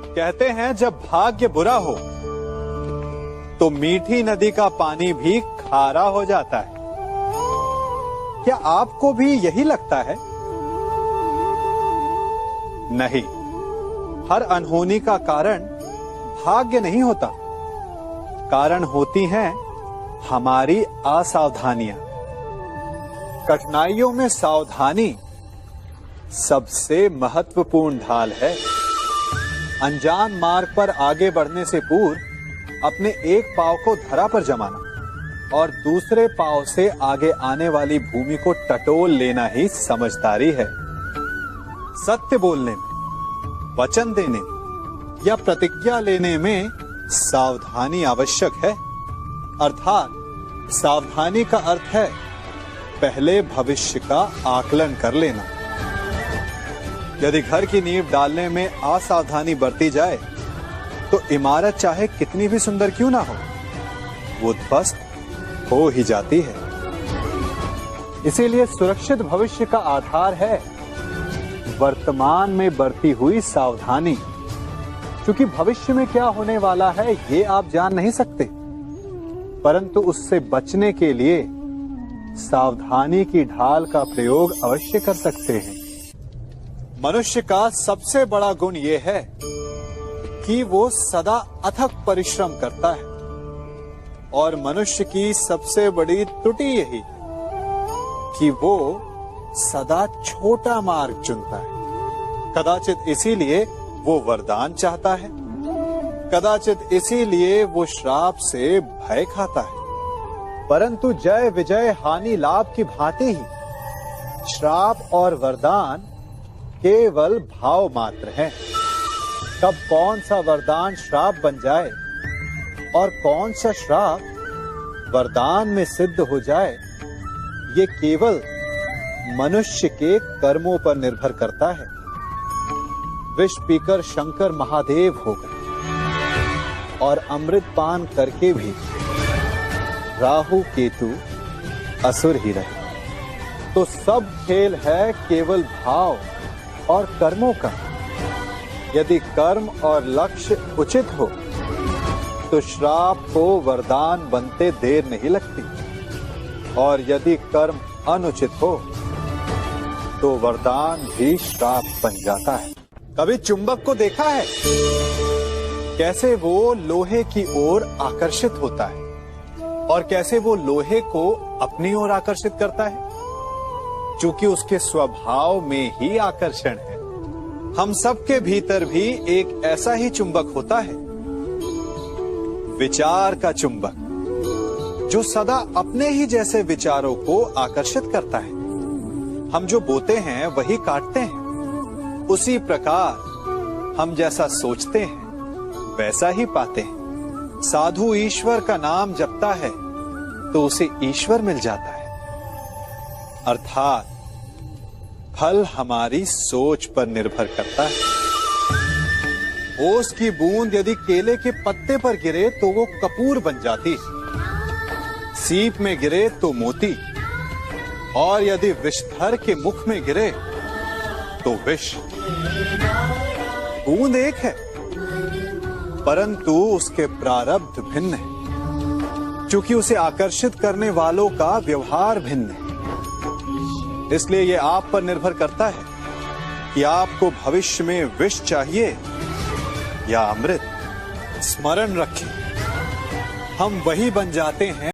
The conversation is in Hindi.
कहते हैं जब भाग्य बुरा हो तो मीठी नदी का पानी भी खारा हो जाता है। क्या आपको भी यही लगता है? नहीं, हर अनहोनी का कारण भाग्य नहीं होता। कारण होती हैं हमारी असावधानियां। कठिनाइयों में सावधानी सबसे महत्वपूर्ण ढाल है। अनजान मार्ग पर आगे बढ़ने से पूर्व अपने एक पांव को धरा पर जमाना और दूसरे पांव से आगे आने वाली भूमि को टटोल लेना ही समझदारी है। सत्य बोलने में, वचन देने या प्रतिज्ञा लेने में सावधानी आवश्यक है। अर्थात सावधानी का अर्थ है पहले भविष्य का आकलन कर लेना। यदि घर की नींव डालने में असावधानी बरती जाए तो इमारत चाहे कितनी भी सुंदर क्यों ना हो, वो ध्वस्त हो ही जाती है। इसीलिए सुरक्षित भविष्य का आधार है वर्तमान में बरती हुई सावधानी। क्योंकि भविष्य में क्या होने वाला है ये आप जान नहीं सकते, परंतु उससे बचने के लिए सावधानी की ढाल का प्रयोग अवश्य कर सकते हैं। मनुष्य का सबसे बड़ा गुण यह है कि वो सदा अथक परिश्रम करता है और मनुष्य की सबसे बड़ी त्रुटि यही कि वो सदा छोटा मार्ग चुनता है। कदाचित इसीलिए वो वरदान चाहता है, कदाचित इसीलिए वो श्राप से भय खाता है। परंतु जय विजय हानि लाभ की भांति ही श्राप और वरदान केवल भाव मात्र हैं। कब कौन सा वरदान श्राप बन जाए और कौन सा श्राप वरदान में सिद्ध हो जाए, ये केवल मनुष्य के कर्मों पर निर्भर करता है। विष पीकर शंकर महादेव हो गए और अमृत पान करके भी राहु केतु असुर ही रहे। तो सब खेल है केवल भाव और कर्मों का। यदि कर्म और लक्ष्य उचित हो तो श्राप को वरदान बनते देर नहीं लगती, और यदि कर्म अनुचित हो तो वरदान भी श्राप बन जाता है। कभी चुंबक को देखा है कैसे वो लोहे की ओर आकर्षित होता है और कैसे वो लोहे को अपनी ओर आकर्षित करता है? क्योंकि उसके स्वभाव में ही आकर्षण है। हम सबके भीतर भी एक ऐसा ही चुंबक होता है, विचार का चुंबक, जो सदा अपने ही जैसे विचारों को आकर्षित करता है। हम जो बोते हैं वही काटते हैं। उसी प्रकार हम जैसा सोचते हैं वैसा ही पाते हैं। साधु ईश्वर का नाम जपता है तो उसे ईश्वर मिल जाता है। अर्थात फल हमारी सोच पर निर्भर करता है। ओस की बूंद यदि केले के पत्ते पर गिरे तो वो कपूर बन जाती, सीप में गिरे तो मोती, और यदि विषधर के मुख में गिरे तो विष। बूंद एक है परंतु उसके प्रारब्ध भिन्न है, क्योंकि उसे आकर्षित करने वालों का व्यवहार भिन्न है। इसलिए ये आप पर निर्भर करता है कि आपको भविष्य में विष चाहिए या अमृत। स्मरण रखें, हम वही बन जाते हैं